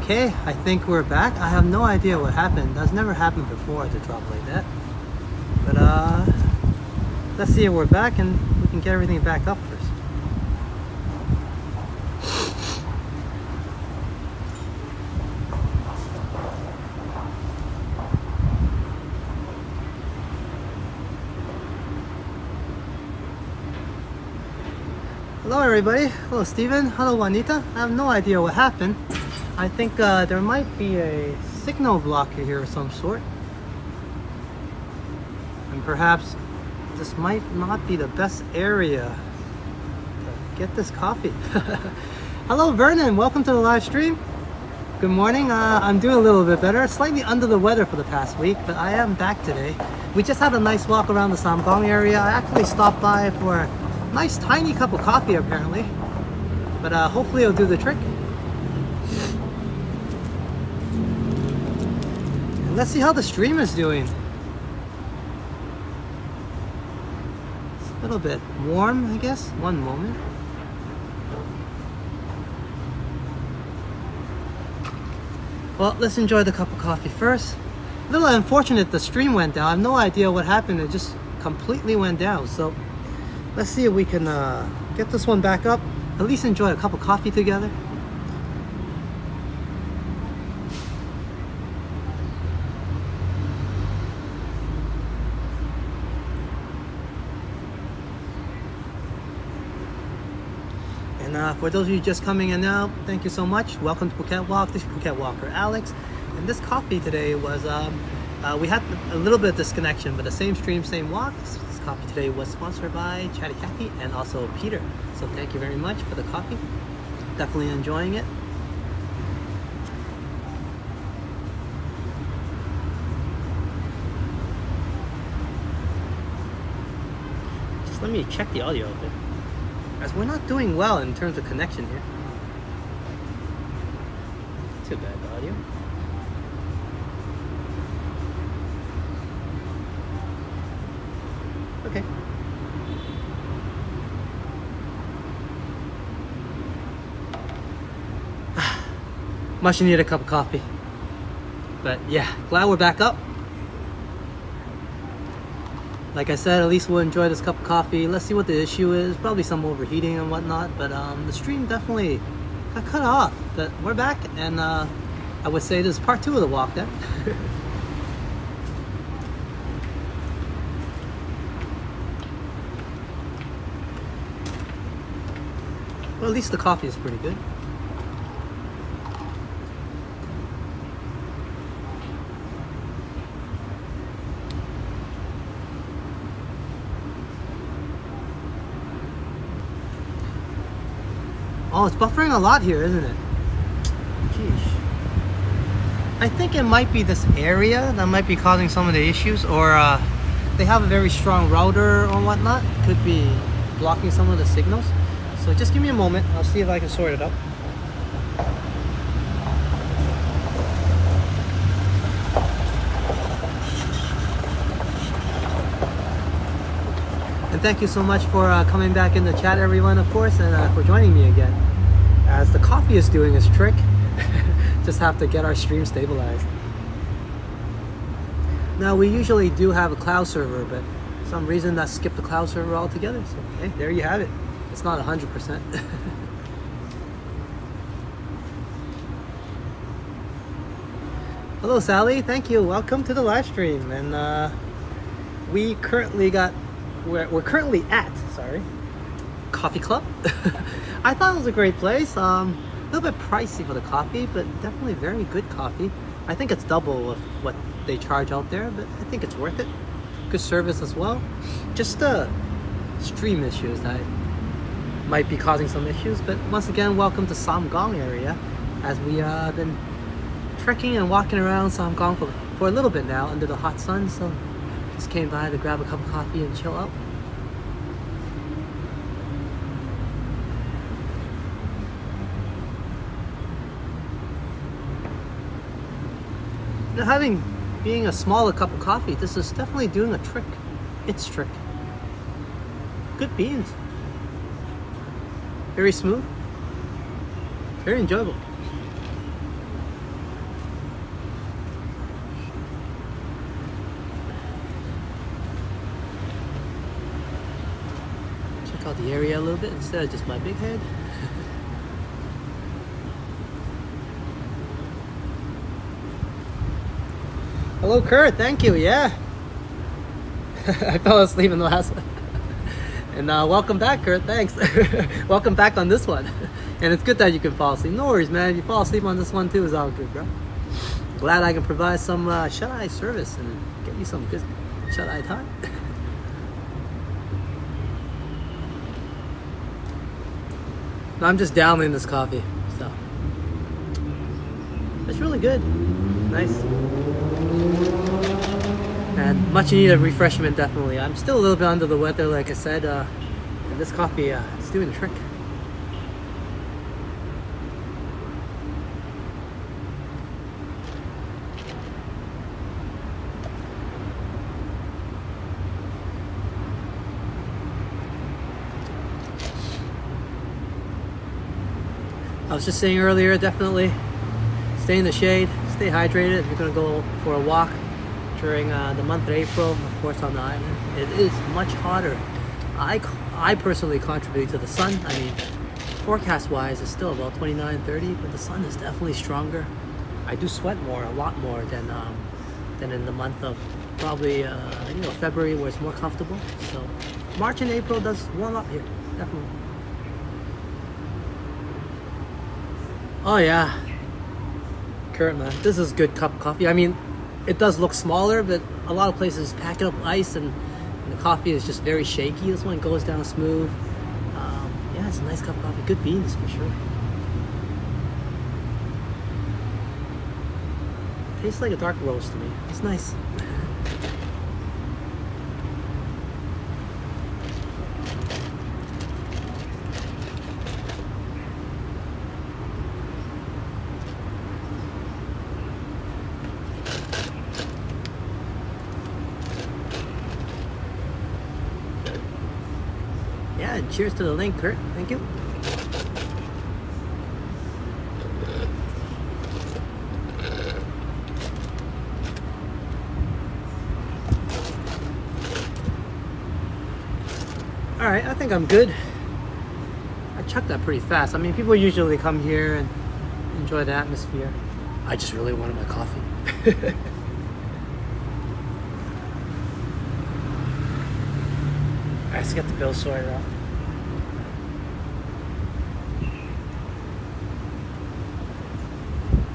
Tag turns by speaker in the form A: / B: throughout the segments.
A: Okay, I think we're back. I have no idea what happened. That's never happened before to drop like that. But let's see if we're back and we can get everything back up first. Hello everybody. Hello Steven. Hello Juanita. I have no idea what happened. I think there might be a signal blocker here of some sort. And perhaps this might not be the best area to get this coffee. Hello Vernon. Welcome to the live stream. Good morning. I'm doing a little bit better. Slightly under the weather for the past week, but I am back today. We just had a nice walk around the Samkong area. I actually stopped by for a nice tiny cup of coffee apparently, but hopefully it'll do the trick. And let's see how the stream is doing. It's a little bit warm, I guess. One moment. Well, let's enjoy the cup of coffee first. A little unfortunate the stream went down. I have no idea what happened. It just completely went down. So let's see if we can get this one back up. At least enjoy a cup of coffee together. And for those of you just coming in now, thank you so much. Welcome to Phuket Walk. This is Phuket Walker Alex. And this coffee today was, we had a little bit of disconnection, but the same stream, same walk. This coffee today was sponsored by Chatty Cathy and also Peter. So thank you very much for the coffee. Definitely enjoying it. Just let me check the audio a bit, as we're not doing well in terms of connection here. Too bad, the audio. Okay. Much needed cup of coffee. But yeah, glad we're back up. Like I said, at least we'll enjoy this cup of coffee. Let's see what the issue is. Probably some overheating and whatnot, but the stream definitely got cut off. But we're back, and I would say this is part 2 of the walk then. Well, at least the coffee is pretty good. Oh, it's buffering a lot here, isn't it? Jeez. I think it might be this area that might be causing some of the issues, or they have a very strong router or whatnot. Could be blocking some of the signals. So just give me a moment. I'll see if I can sort it out. And thank you so much for coming back in the chat, everyone, of course, and for joining me again. As the coffee is doing its trick, just have to get our stream stabilized. Now, we usually do have a cloud server, but for some reason that skipped the cloud server altogether. So, hey, there you have it. It's not 100%. Hello, Sally. Thank you. Welcome to the live stream. And we're currently at Coffee Club. I thought it was a great place. A little bit pricey for the coffee, but definitely very good coffee. I think it's double of what they charge out there, but I think it's worth it. Good service as well. Just stream issues that might be causing some issues, but once again, welcome to Samkong area, as we have been trekking and walking around Samkong for a little bit now under the hot sun. So just came by to grab a cup of coffee and chill out. Now, being a smaller cup of coffee, this is definitely doing a trick. Its trick. Good beans. Very smooth. Very enjoyable. out the area a little bit instead of just my big head. Hello, Kurt. Thank you. Yeah. I fell asleep in the last one. And welcome back, Kurt. Thanks. Welcome back on this one. And it's good that you can fall asleep. No worries, man. If you fall asleep on this one too, it's all good, bro. Glad I can provide some shut-eye service and get you some good shut-eye time. No, I'm just downing this coffee, so it's really good. Nice. And much needed refreshment, definitely. I'm still a little bit under the weather, like I said, and this coffee is doing the trick. I was just saying earlier, definitely stay in the shade, stay hydrated. If you're going to go for a walk during the month of April, of course, on the island, it is much hotter. I personally contribute to the sun. I mean, forecast-wise, it's still about 29, 30, but the sun is definitely stronger. I do sweat more, a lot more than in the month of probably February, where it's more comfortable. So March and April does warm up here, definitely. Oh yeah, Kurt, man, this is good cup of coffee. I mean, it does look smaller, but a lot of places pack it up ice, and the coffee is just very shaky. This one goes down smooth. Yeah, it's a nice cup of coffee. Good beans for sure. Tastes like a dark roast to me. It's nice. Yeah, and cheers to the link, Kurt. Thank you. Alright, I think I'm good. I chucked that pretty fast. I mean, people usually come here and enjoy the atmosphere. I just really wanted my coffee. Let's get the bill sorted out.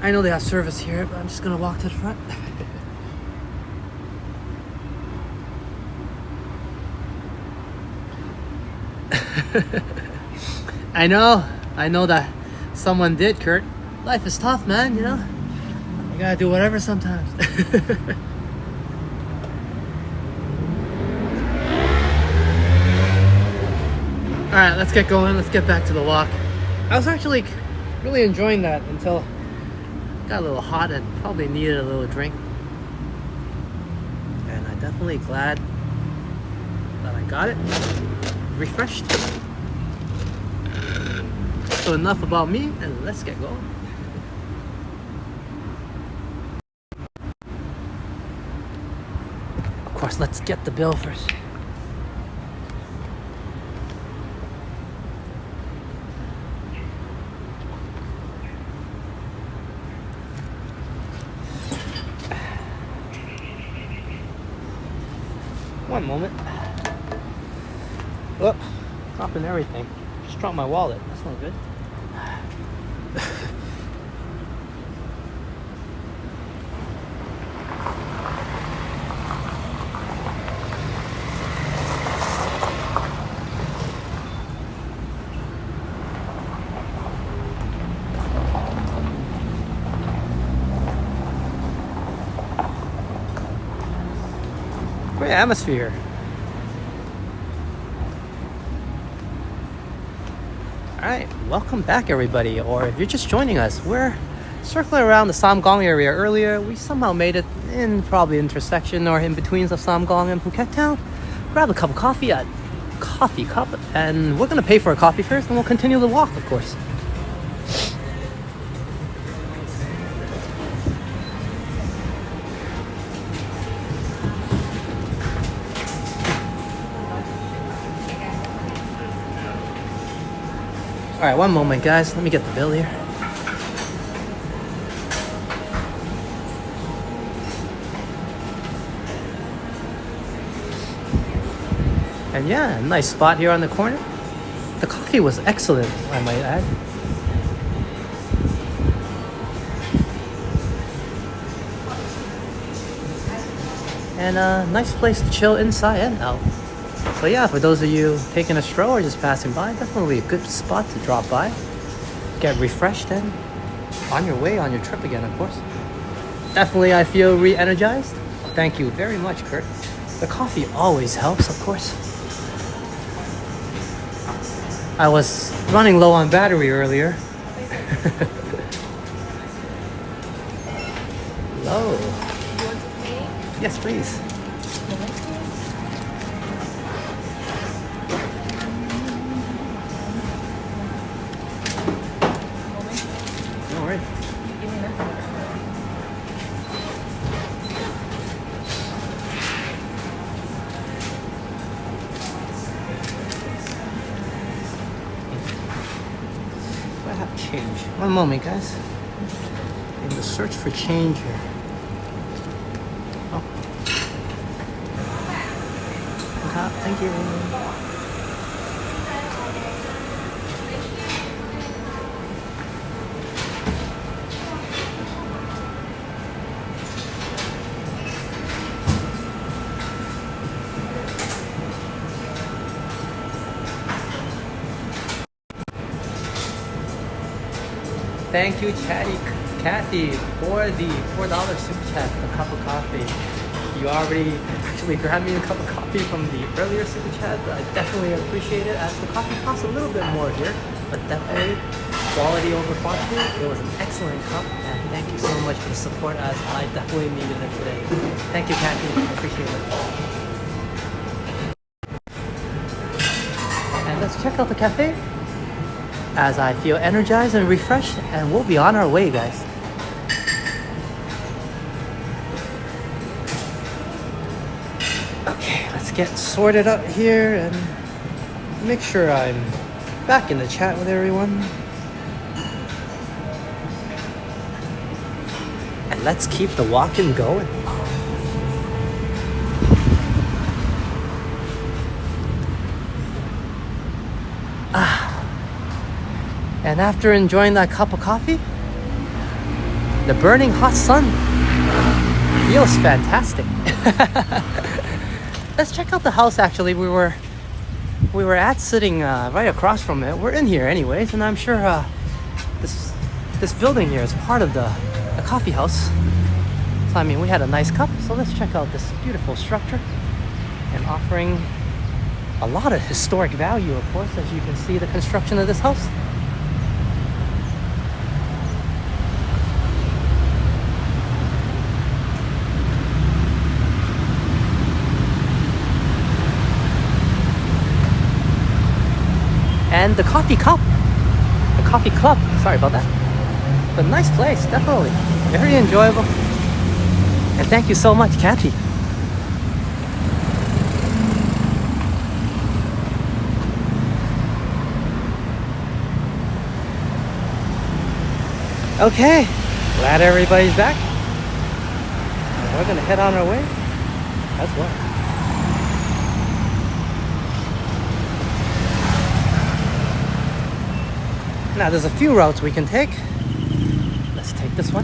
A: I know they have service here, but I'm just gonna walk to the front. I know that someone did, Kurt. Life is tough, man, you know? You gotta do whatever sometimes. Alright, let's get going. Let's get back to the walk. I was actually really enjoying that until it got a little hot and probably needed a little drink. And I'm definitely glad that I got it. Refreshed. So enough about me, and let's get going. Of course, let's get the bill first. One moment. Oh, dropping everything. Just dropped my wallet. That's not good. Great atmosphere. Alright, welcome back everybody, or if you're just joining us, we're circling around the Samkong area earlier. We somehow made it in probably intersection or in between of Samkong and Phuket town. Grab a cup of coffee at Coffee Cup, and we're gonna pay for a coffee first and we'll continue the walk, of course. Alright, one moment guys, let me get the bill here. And yeah, nice spot here on the corner. The coffee was excellent, I might add. And a nice place to chill inside and out. So yeah, for those of you taking a stroll or just passing by, definitely a good spot to drop by. Get refreshed and on your way, on your trip again, of course. Definitely I feel re-energized. Thank you very much, Kurt. The coffee always helps, of course. I was running low on battery earlier. Hello.
B: You want to pay?
A: Yes, please. No worries.
B: Give me that.
A: I have change. One moment, guys. In the search for change here. Oh. Thank you. Thank you, Kathy, for the $4 super chat, a cup of coffee. You already actually grabbed me a cup of coffee from the earlier super chat. I definitely appreciate it, as the coffee costs a little bit more here, but definitely quality over quantity. It was an excellent cup, and thank you so much for the support, as I definitely needed it today. Thank you, Kathy. I appreciate it. And let's check out the cafe, as I feel energized and refreshed, and we'll be on our way, guys. Okay, let's get sorted up here and make sure I'm back in the chat with everyone. And let's keep the walking going. And after enjoying that cup of coffee, the burning hot sun feels fantastic. Let's check out the house. Actually, we were at sitting right across from it. We're in here anyways, and I'm sure this building here is part of the coffee house. So I mean, we had a nice cup. So let's check out this beautiful structure, and offering a lot of historic value, of course, as you can see the construction of this house. And the coffee club, sorry about that. But nice place, definitely. Very enjoyable. And thank you so much, Kathy. Okay, glad everybody's back. And we're gonna head on our way as well. Now there's a few routes we can take. Let's take this one.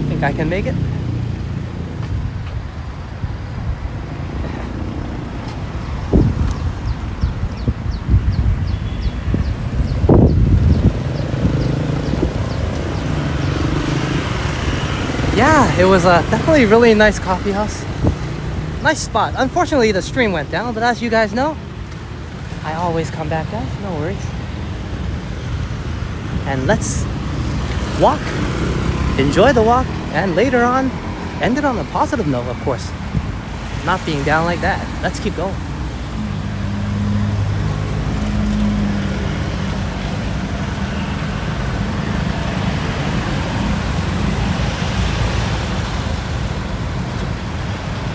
A: Think I can make it? Yeah, it was definitely a really nice coffee house. Nice spot. Unfortunately, the stream went down, but as you guys know, I always come back, guys, no worries. And let's walk, enjoy the walk, and later on, end it on a positive note, of course. Not being down like that. Let's keep going.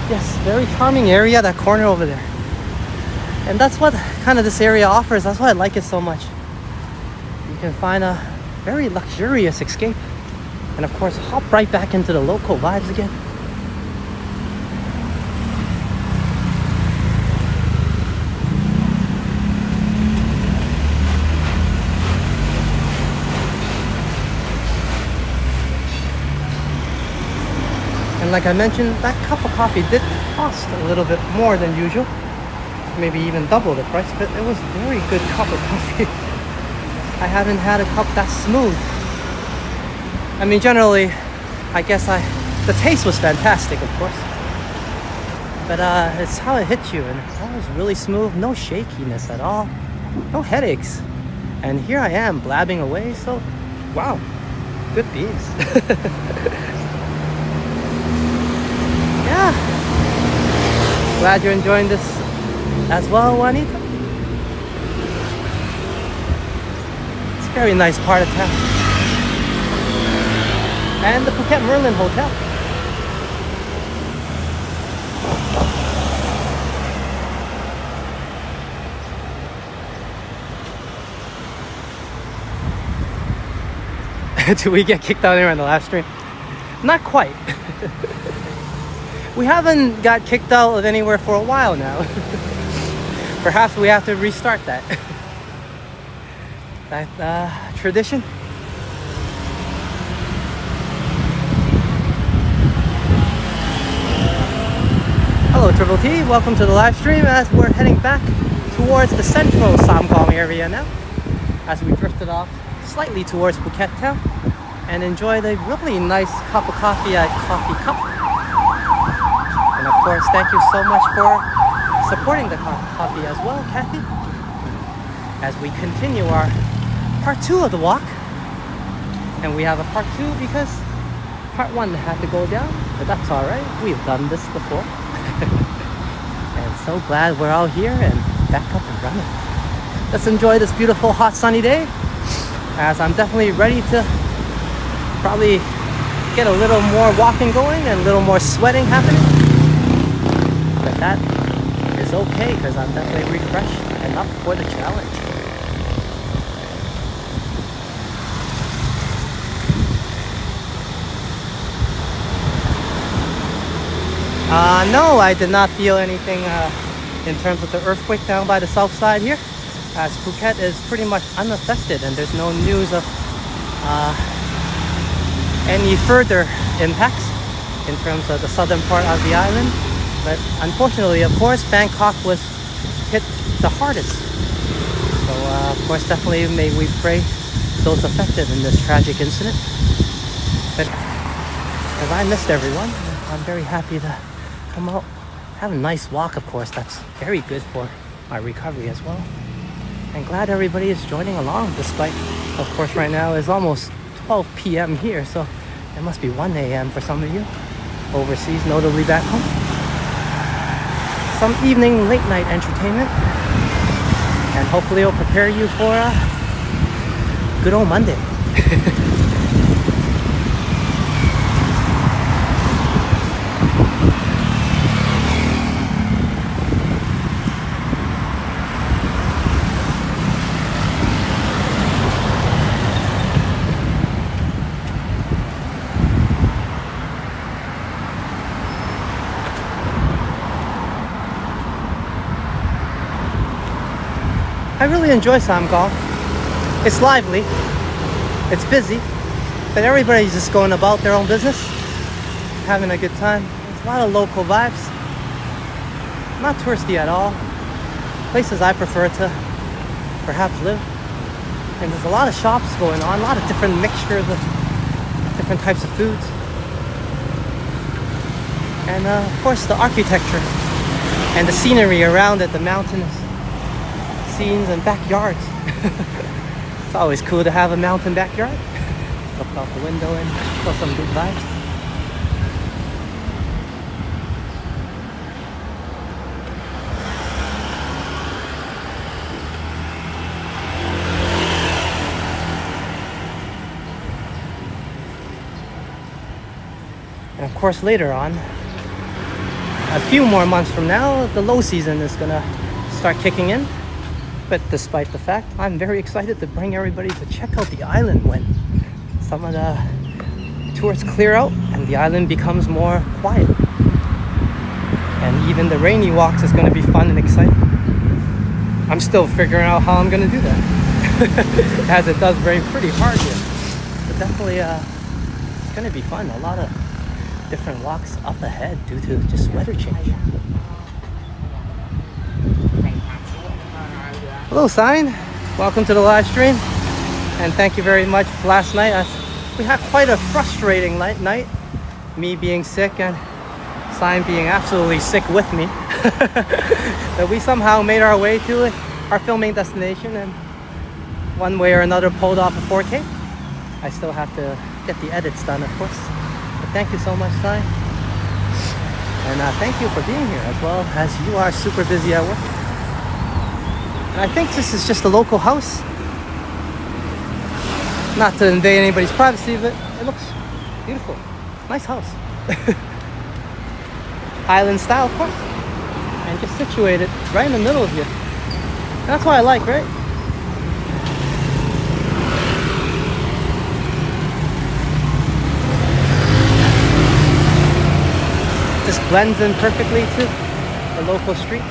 A: Yes, very charming area, that corner over there. And that's what kind of this area offers. That's why I like it so much. You can find a very luxurious escape. And of course, hop right back into the local vibes again. And like I mentioned, that cup of coffee did cost a little bit more than usual. Maybe even double the price, but it was a very good cup of coffee. I haven't had a cup that smooth. I mean, generally, I guess the taste was fantastic, of course. But it's how it hits you, and that was really smooth, no shakiness at all, no headaches. And here I am blabbing away, so wow, good beans. Yeah. Glad you're enjoying this as well, Juanita. It's a very nice part of town. And the Phuket Merlin Hotel. Do we get kicked out here on the live stream? Not quite. We haven't got kicked out of anywhere for a while now. Perhaps we have to restart that. That tradition. Hello Triple T, welcome to the live stream as we're heading back towards the central Samkong area now. As we drifted off slightly towards Phuket town and enjoyed a really nice cup of coffee at Coffee Cup. And of course, thank you so much for supporting the coffee as well, Kathy. As we continue our part 2 of the walk. And we have a part 2 because part 1 had to go down, but that's alright. We've done this before. And so glad we're all here and back up and running. Let's enjoy this beautiful hot sunny day, as I'm definitely ready to probably get a little more walking going and a little more sweating happening. But that is okay because I'm definitely refreshed and up for the challenge. No, I did not feel anything in terms of the earthquake down by the south side here, as Phuket is pretty much unaffected and there's no news of any further impacts in terms of the southern part of the island. But unfortunately, of course, Bangkok was hit the hardest. So of course, definitely may we pray those affected in this tragic incident. But as I missed everyone, I'm very happy to come out, have a nice walk, of course. That's very good for my recovery as well. And glad everybody is joining along, despite, of course, right now is almost 12 p.m. here, so it must be 1 a.m. for some of you overseas, notably back home. Some evening late night entertainment, and hopefully it'll prepare you for a good old Monday. I really enjoy Samkong. It's lively, it's busy, but everybody's just going about their own business, having a good time. There's a lot of local vibes, not touristy at all. Places I prefer to perhaps live. And there's a lot of shops going on, a lot of different mixtures of different types of foods. And of course the architecture and the scenery around it, the mountains, scenes and backyards. It's always cool to have a mountain backyard. Look out the window and feel some good vibes. And of course later on, a few more months from now, the low season is gonna start kicking in. But despite the fact, I'm very excited to bring everybody to check out the island when some of the tourists clear out and the island becomes more quiet. And even the rainy walks is going to be fun and exciting. I'm still figuring out how I'm going to do that, as it does rain pretty hard here. But definitely, it's going to be fun. A lot of different walks up ahead due to just weather change. Hello, Sign. Welcome to the live stream, and thank you very much. Last night, we had quite a frustrating night. Me being sick and Sign being absolutely sick with me. But we somehow made our way to our filming destination, and one way or another pulled off a 4K. I still have to get the edits done, of course. But thank you so much, Sign. And thank you for being here, as well as you are super busy at work. And I think this is just a local house. Not to invade anybody's privacy, but it looks beautiful. Nice house. Island style, of course. And just situated right in the middle of here. And that's what I like, right? Just blends in perfectly to the local streets.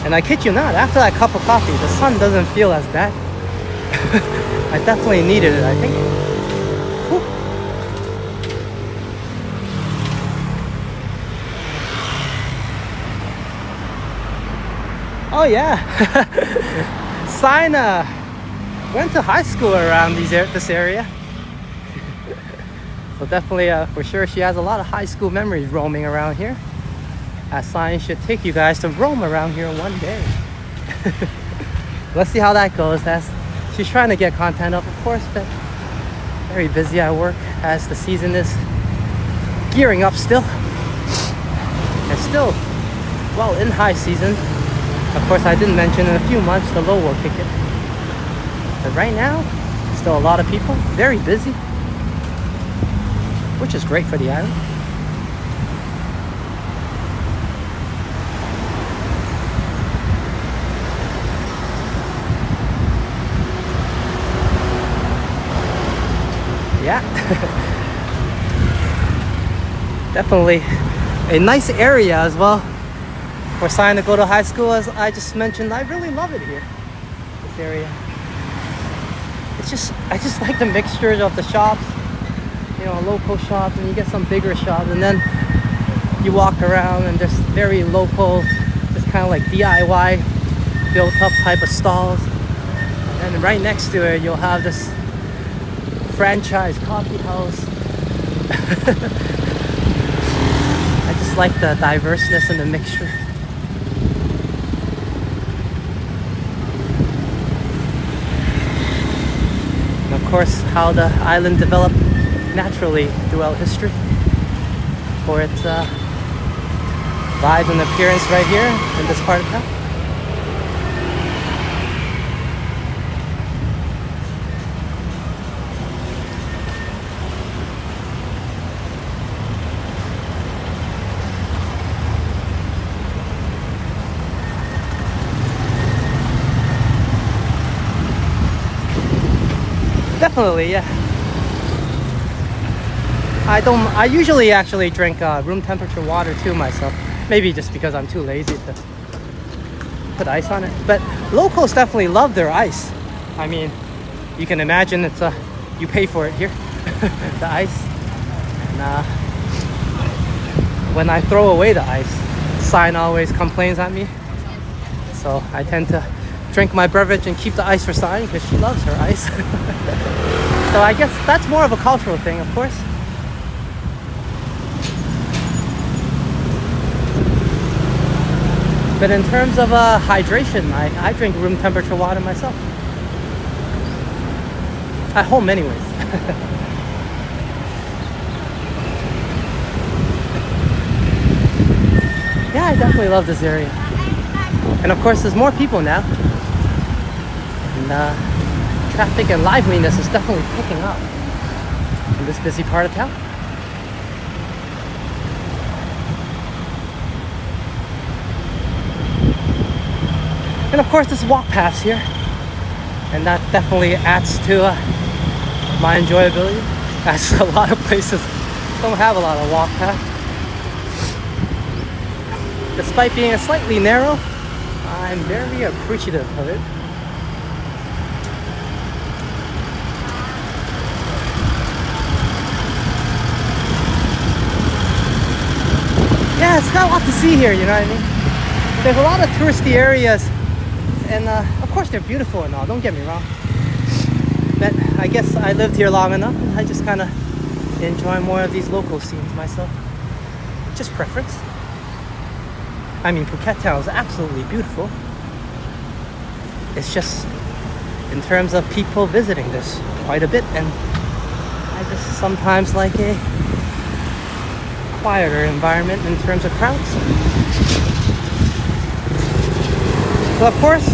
A: And I kid you not, after that cup of coffee, the sun doesn't feel as bad. I definitely needed it, I think. Whew. Oh yeah, Sina went to high school around this area. So definitely, for sure, she has a lot of high school memories roaming around here. Science should take you guys to roam around here one day. Let's see how that goes. As she's trying to get content up, of course, but very busy at work as the season is gearing up still. And still, well, in high season. Of course, I didn't mention in a few months the low will kick it. But right now, still a lot of people, very busy, which is great for the island. Yeah, definitely a nice area as well. We're signed to go to high school, as I just mentioned. I really love it here, this area. I just like the mixtures of the shops, you know, local shops, and you get some bigger shops, and then you walk around and there's very local, just kind of like DIY built up type of stalls. And right next to it, you'll have this franchise coffee house. I just like the diverseness and the mixture. And of course, how the island developed naturally throughout history for its vibe and appearance right here in this part of town. Definitely, yeah. I usually actually drink room temperature water too myself. Maybe just because I'm too lazy to put ice on it. But locals definitely love their ice. I mean, you can imagine it's you pay for it here, the ice. And when I throw away the ice, Sign always complains at me. So I tend to drink my beverage and keep the ice for Sign because she loves her ice. So I guess that's more of a cultural thing, of course. But in terms of hydration, I drink room temperature water myself. At home anyways. Yeah, I definitely love this area. And of course, there's more people now. And traffic and liveliness is definitely picking up in this busy part of town. And of course there's walk paths here, and that definitely adds to my enjoyability, as a lot of places don't have a lot of walk paths. Despite being slightly narrow, I'm very appreciative of it. Yeah, it's got a lot to see here, you know what I mean? There's a lot of touristy areas, and of course they're beautiful and all, don't get me wrong. But I guess I lived here long enough, I just kind of enjoy more of these local scenes myself. Just preference. I mean, Phuket town is absolutely beautiful. It's just, in terms of people visiting, there's quite a bit, and I just sometimes like a quieter environment in terms of crowds. So of course,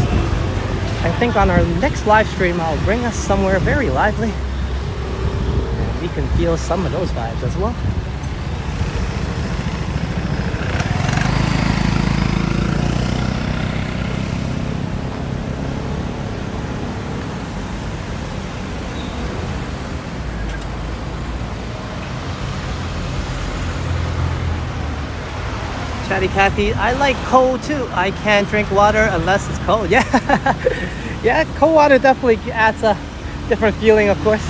A: I think on our next live stream I'll bring us somewhere very lively, and we can feel some of those vibes as well. Chatty Cathy, I like cold too. I can't drink water unless it's cold. Yeah, yeah, cold water definitely adds a different feeling, of course.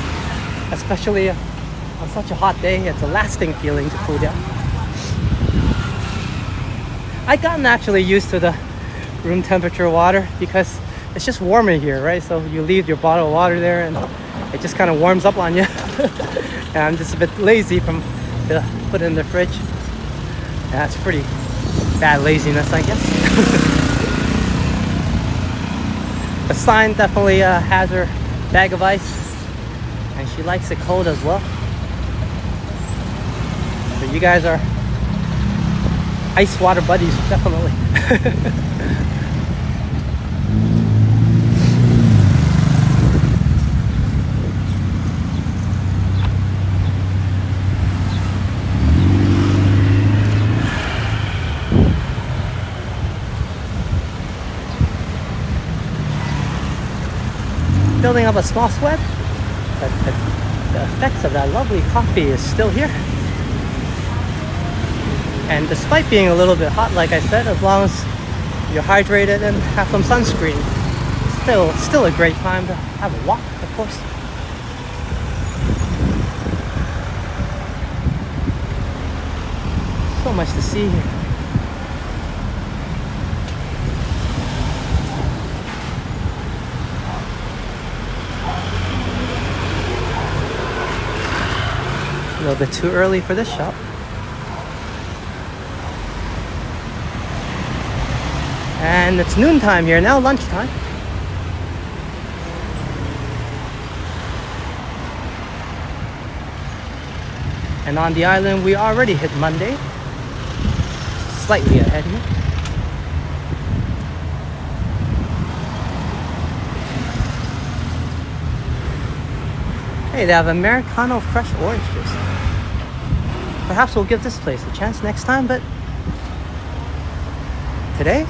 A: Especially on such a hot day, it's a lasting feeling to cool down. I've gotten actually used to the room temperature water because it's just warmer here, right? So you leave your bottle of water there and it just kind of warms up on you. And I'm just a bit lazy to put it in the fridge. That's pretty bad laziness, I guess. The sign definitely has her bag of ice, and she likes it cold as well. So you guys are ice water buddies, definitely. Building up a small sweat, but the effects of that lovely coffee is still here. And despite being a little bit hot, like I said, as long as you're hydrated and have some sunscreen, still a great time to have a walk, of course. So much to see here. A little bit too early for this shop. And it's noontime here now, lunchtime. And on the island we already hit Monday. Slightly ahead here. Hey, they have Americano fresh orange juice. Perhaps we'll give this place a chance next time, but today,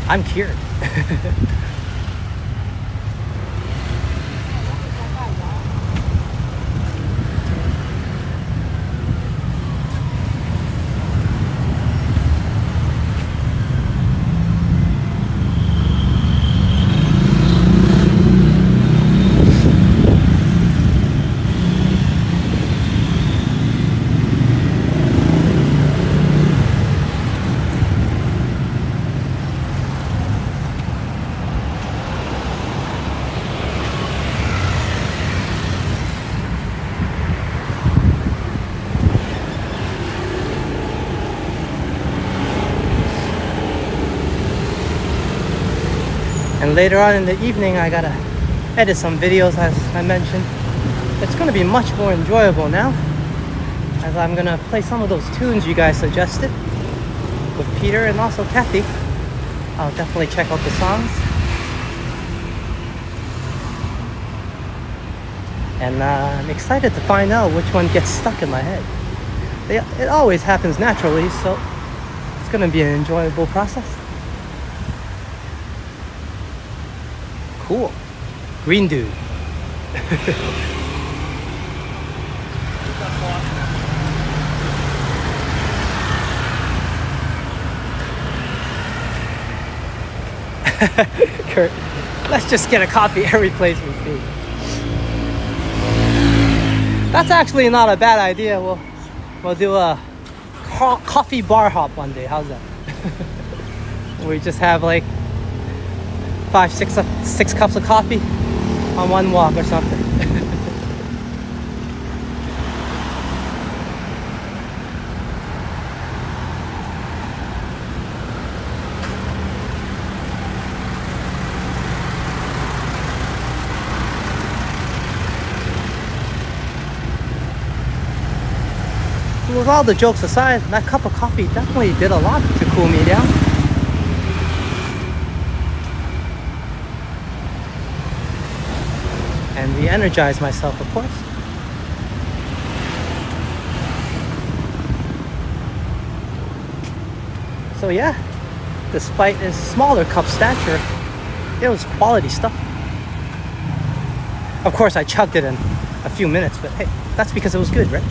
A: I'm cured. And later on in the evening, I gotta edit some videos, as I mentioned. It's gonna be much more enjoyable now, as I'm gonna play some of those tunes you guys suggested with Peter and also Kathy I'll definitely check out the songs. And I'm excited to find out which one gets stuck in my head. It always happens naturally, so it's gonna be an enjoyable process. Cool. Green dude. Kurt, let's just get a coffee every place we see. That's actually not a bad idea. We'll do a coffee bar hop one day. How's that? We just have like 6 cups of coffee on one walk or something. With all the jokes aside, that cup of coffee definitely did a lot to cool me down. And re-energize myself, of course. So yeah, despite its smaller cup stature, it was quality stuff. Of course, I chugged it in a few minutes, but hey, that's because it was good, right?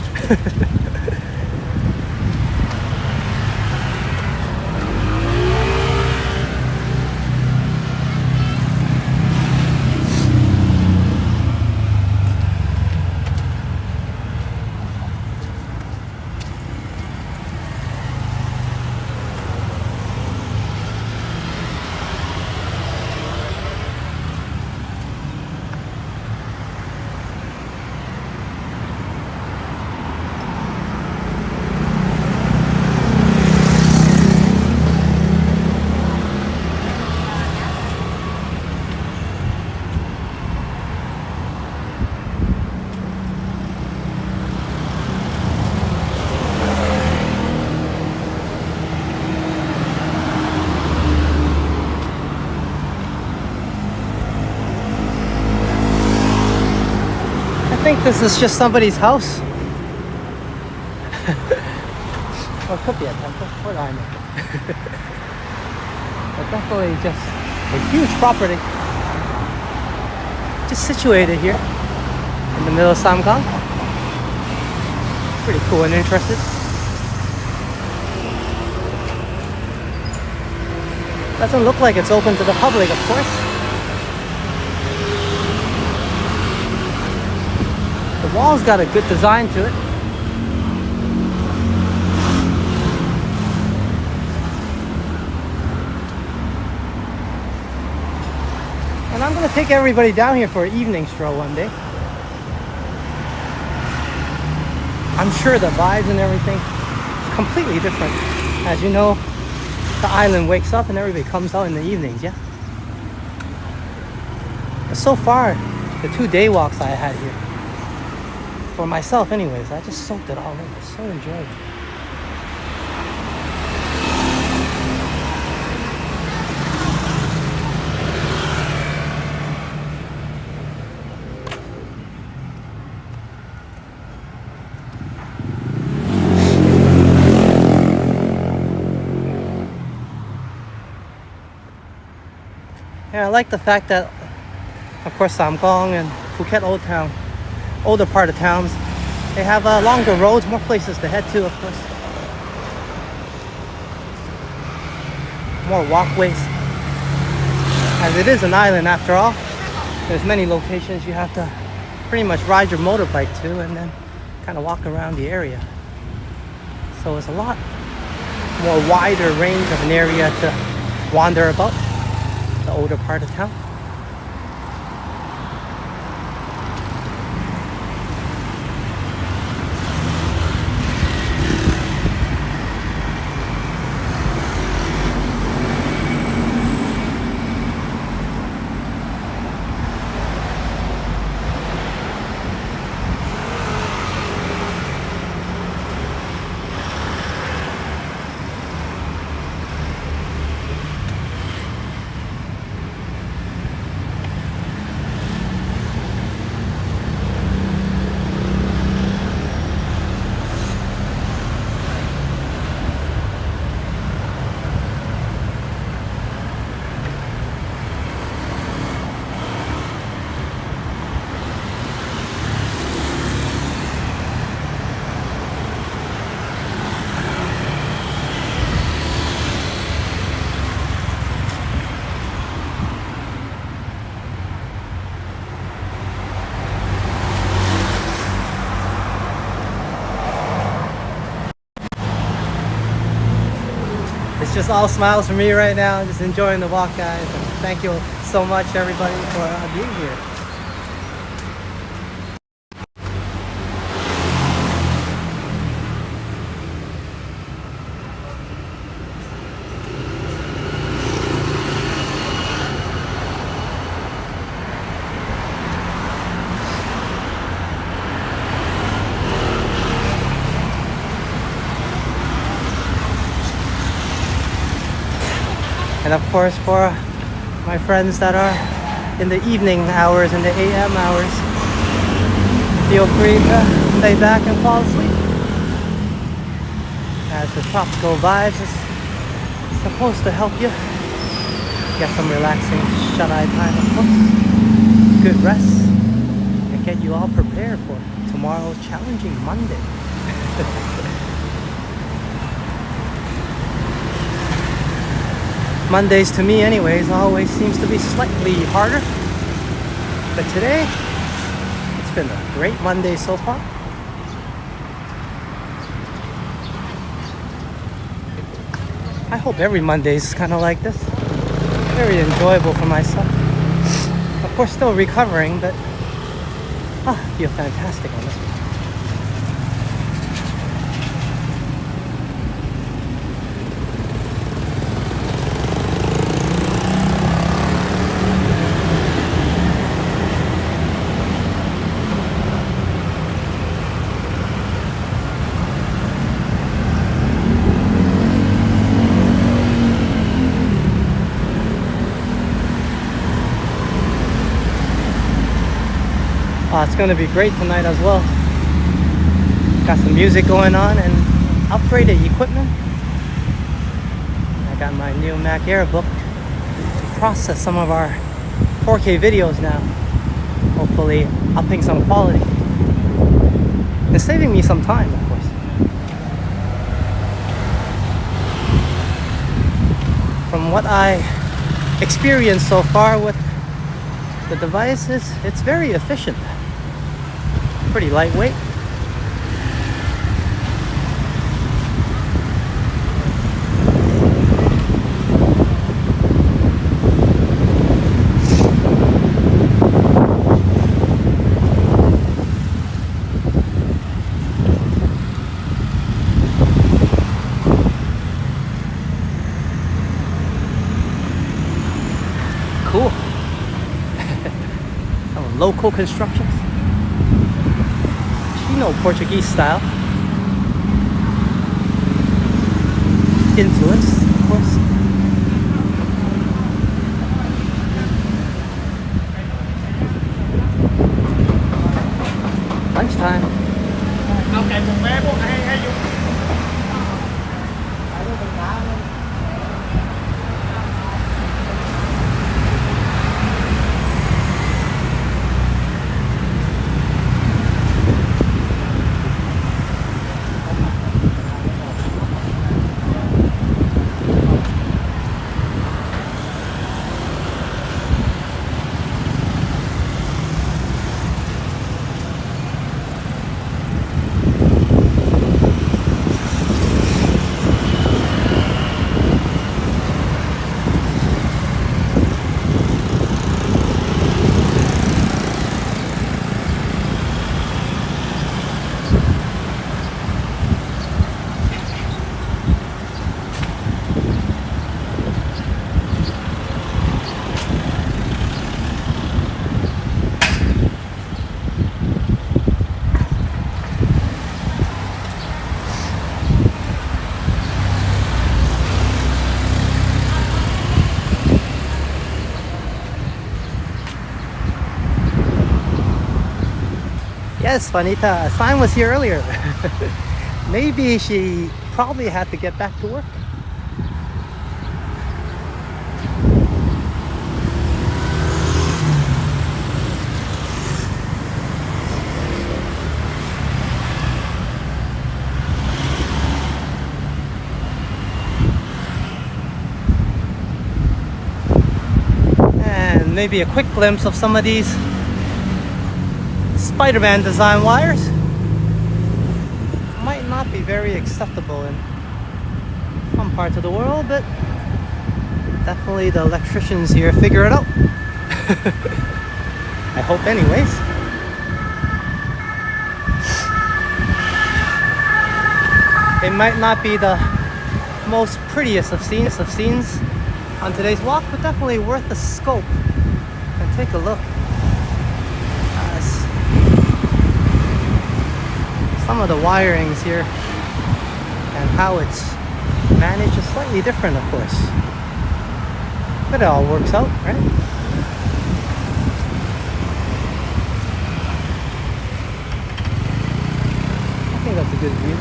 A: I think this is just somebody's house. Or it could be a temple. What do I know? But definitely just a huge property. Just situated here in the middle of Samkong. Pretty cool and interesting. Doesn't look like it's open to the public, of course. The wall's got a good design to it. And I'm gonna take everybody down here for an evening stroll one day. I'm sure the vibes and everything is completely different. As you know, the island wakes up and everybody comes out in the evenings, yeah? But so far, the 2 day walks I had here, for myself anyways, I just soaked it all in. It's so enjoyable. Yeah, I like the fact that, of course, Samkong and Phuket Old Town, older part of towns, they have longer roads, more places to head to, of course. More walkways. As it is an island after all, there's many locations you have to pretty much ride your motorbike to and then kind of walk around the area. So it's a lot more wider range of an area to wander about, the older part of town. just all smiles for me right now. Just enjoying the walk, guys. And thank you so much, everybody, for being here. And of course, for my friends that are in the evening hours and the AM hours, feel free to lay back and fall asleep. As the tropical vibes is supposed to help you get some relaxing shut-eye time, of course. Good rest and get you all prepared for tomorrow's challenging Monday. Mondays to me anyways always seems to be slightly harder, but today it's been a great Monday so far. I hope every Monday is kind of like this. Very enjoyable for myself. Of course still recovering, but I feel fantastic on this one. It's going to be great tonight as well. Got some music going on and upgraded equipment. I got my new Mac Airbook to process some of our 4K videos now. Hopefully upping some quality. And saving me some time, of course. From what I experienced so far with the devices, it's very efficient. Pretty lightweight. Cool. Some local constructions. Portuguese style influence, of course. Lunchtime. Yes, Vanita. Sign was here earlier. Maybe she probably had to get back to work. And maybe a quick glimpse of some of these Spider-Man design wires. Might not be very acceptable from some parts of the world, but definitely the electricians here figure it out. I hope anyways. It might not be the most prettiest of scenes on today's walk, but definitely worth the scope. And take a look. Some of the wirings here and how it's managed is slightly different, of course. But it all works out, right? I think that's a good view.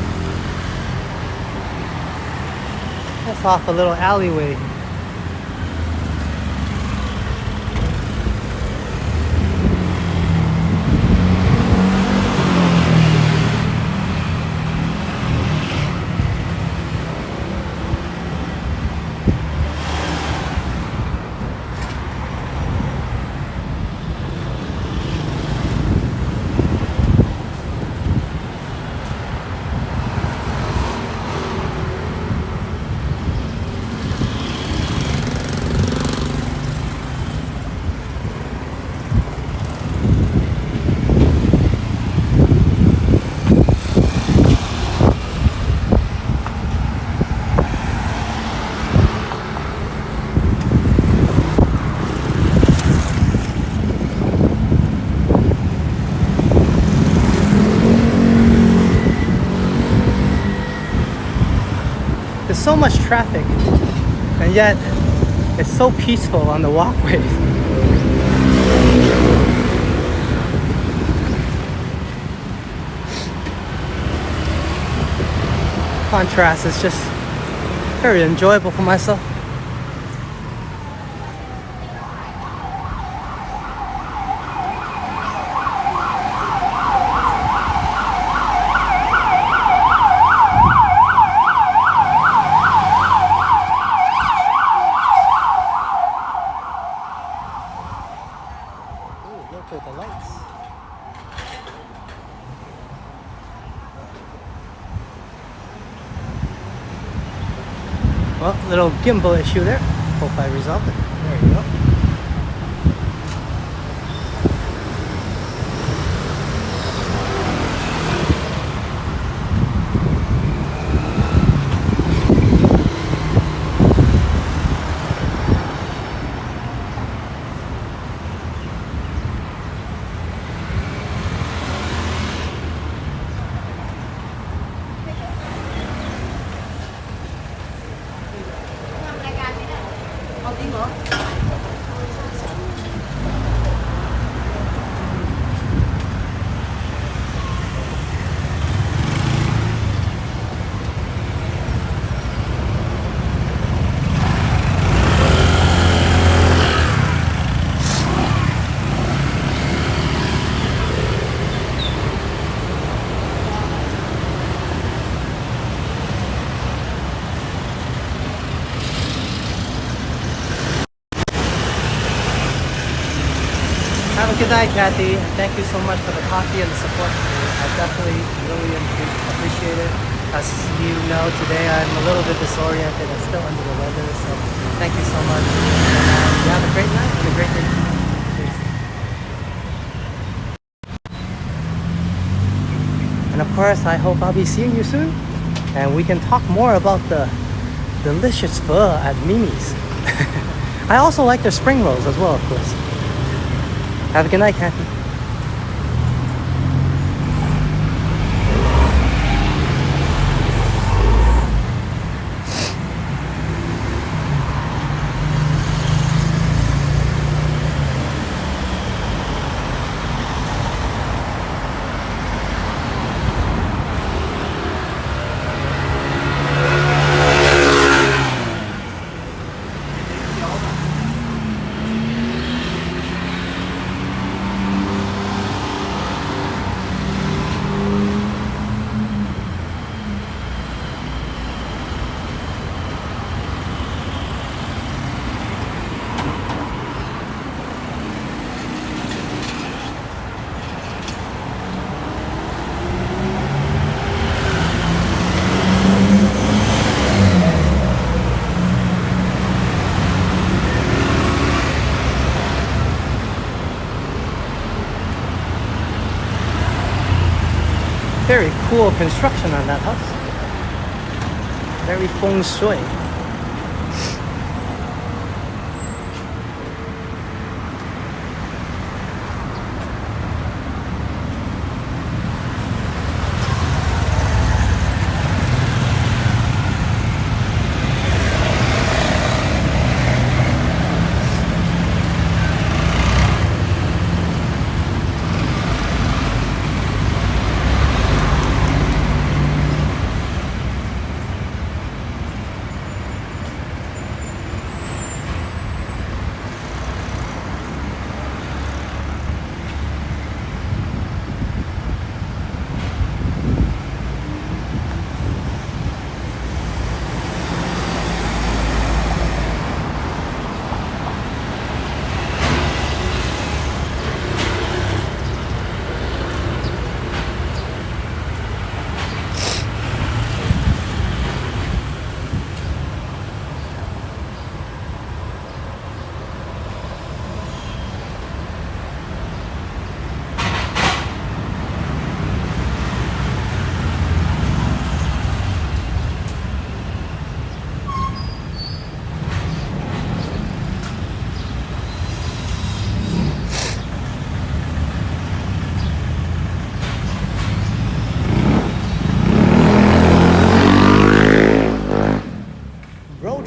A: That's off a little alleyway. There's so much traffic, and yet it's so peaceful on the walkways. Contrast is just very enjoyable for myself. Look at the lights. Well, little gimbal issue there. Hope I resolved it. There you go. Have a good night, Kathy. And thank you so much for the coffee and the support. I definitely really appreciate it. As you know, today I'm a little bit disoriented and still under the weather, so thank you so much. And you have a great night and a great day. Cheers. And of course, I hope I'll be seeing you soon, and we can talk more about the delicious pho at Mimi's. I also like their spring rolls as well, of course. Have a good night, Kathy. Very cool construction on that house. Very feng shui.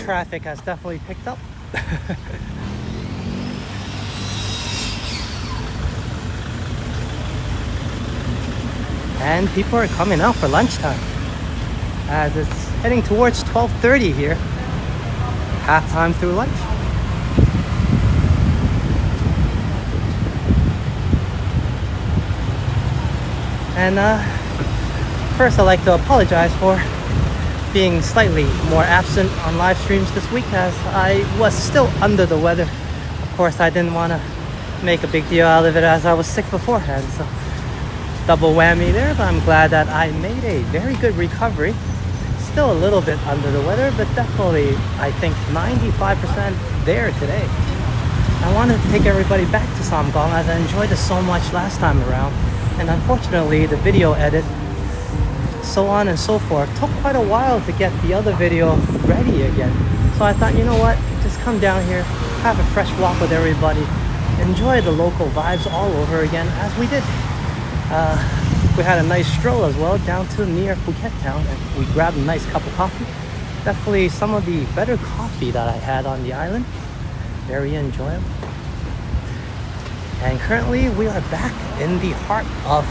A: Traffic has definitely picked up. And people are coming out for lunchtime as it's heading towards 12:30 here, halftime through lunch. And first I'd like to apologize for being slightly more absent on live streams this week as I was still under the weather. Of course, I didn't want to make a big deal out of it as I was sick beforehand, so double whammy there, but I'm glad that I made a very good recovery. Still a little bit under the weather, but definitely I think 95% there today. I wanted to take everybody back to Samkong as I enjoyed it so much last time around, and unfortunately the video edit, so on and so forth, took quite a while to get the other video ready again. So I thought, you know what, just come down here, have a fresh walk with everybody, enjoy the local vibes all over again as we did. We had a nice stroll as well down to near Phuket town, and we grabbed a nice cup of coffee. Definitely some of the better coffee that I had on the island. Very enjoyable. And currently we are back in the heart of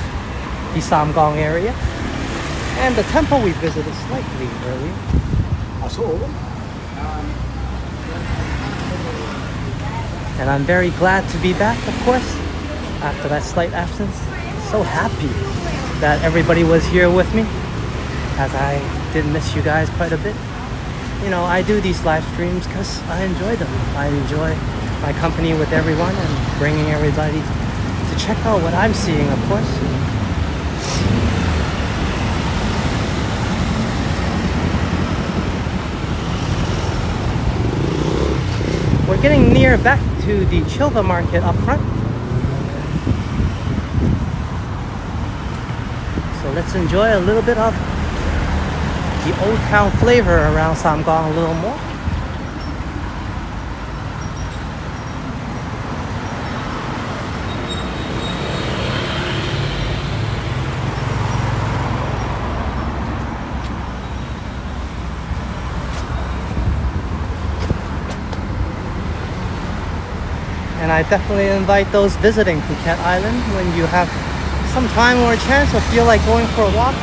A: the Samkong area. And the temple we visited slightly earlier. And I'm very glad to be back, of course, after that slight absence. So happy that everybody was here with me, as I did miss you guys quite a bit. You know, I do these live streams because I enjoy them. I enjoy my company with everyone and bringing everybody to check out what I'm seeing, of course. We're getting near back to the Chilva market up front. So let's enjoy a little bit of the old town flavor around Samkong a little more. And I definitely invite those visiting Phuket Island, when you have some time or a chance or feel like going for a walk,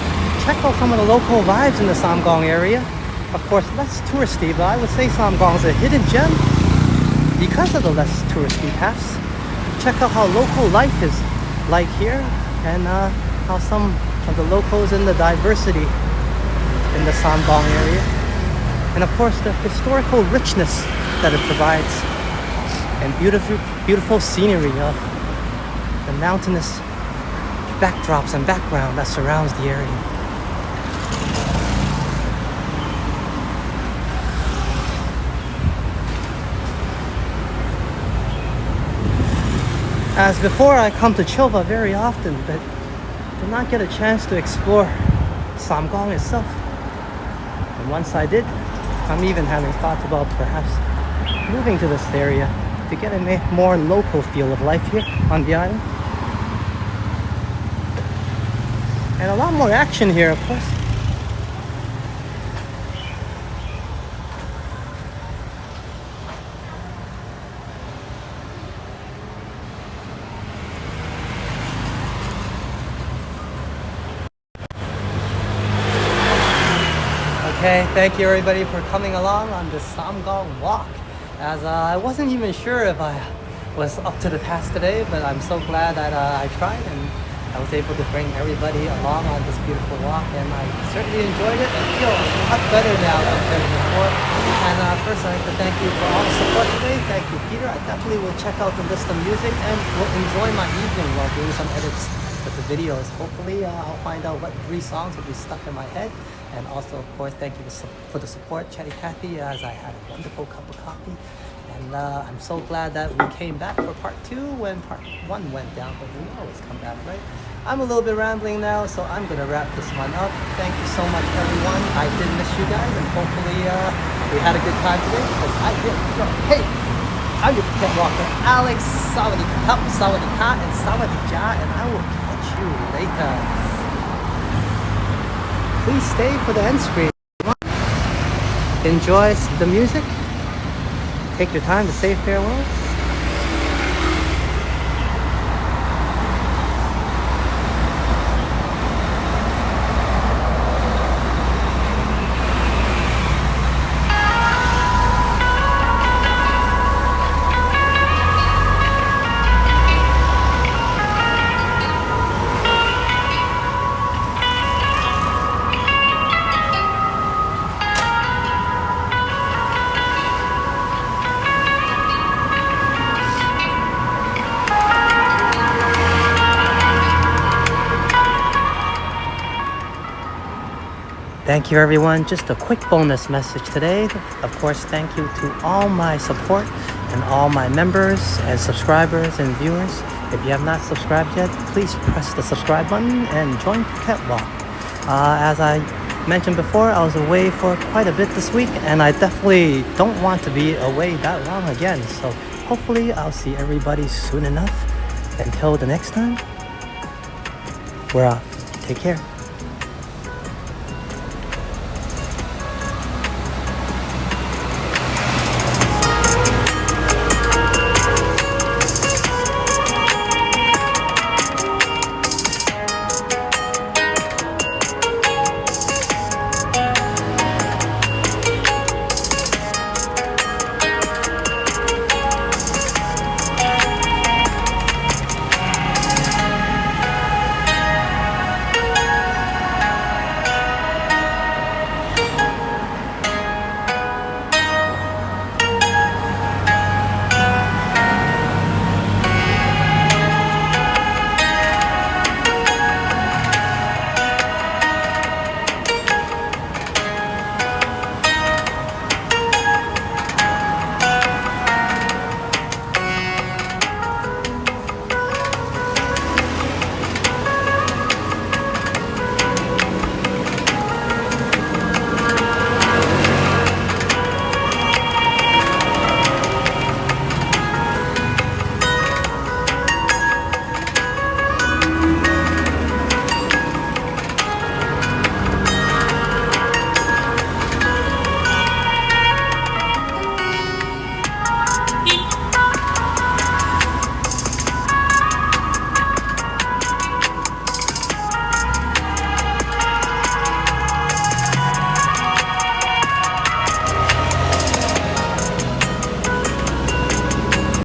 A: check out some of the local vibes in the Samkong area. Of course, less touristy, but I would say Samkong is a hidden gem because of the less touristy paths. Check out how local life is like here, and how some of the locals and the diversity in the Samkong area. And of course, the historical richness that it provides, and beautiful scenery of the mountainous backdrops and background that surrounds the area. As before, I come to Chilva very often, but did not get a chance to explore Samkong itself. And once I did, I'm even having thoughts about perhaps moving to this area to get a more local feel of life here on the island. And a lot more action here, of course. Okay, thank you everybody for coming along on this Samkong walk. As I wasn't even sure if I was up to the task today, but I'm so glad that I tried and I was able to bring everybody along on this beautiful walk, and I certainly enjoyed it. I feel a lot better now compared to before. And first I'd like to thank you for all the support today. Thank you, Peter. I definitely will check out the list of music and will enjoy my evening while doing some edits with the videos. Hopefully I'll find out what 3 songs will be stuck in my head. And also, of course, thank you for the support, Chatty Cathy, as I had a wonderful cup of coffee. And I'm so glad that we came back for part 2 when part 1 went down, but we always come back, right? I'm a little bit rambling now, so I'm going to wrap this one up. Thank you so much, everyone. I did miss you guys, and hopefully we had a good time today, because I did. So, hey, I'm your Phuket walker, Alex. Sawadee Cup, Sawadee Ka, and Sawadee Ja, and I will catch you later. Please stay for the end screen. Enjoy the music. Take your time to say farewell. Thank you everyone. Just a quick bonus message today. Of course, thank you to all my support and all my members and subscribers and viewers. If you have not subscribed yet, please press the subscribe button and join Phuket Walk. As I mentioned before, I was away for quite a bit this week, and I definitely don't want to be away that long again. So hopefully I'll see everybody soon enough. Until the next time, we're off. Take care.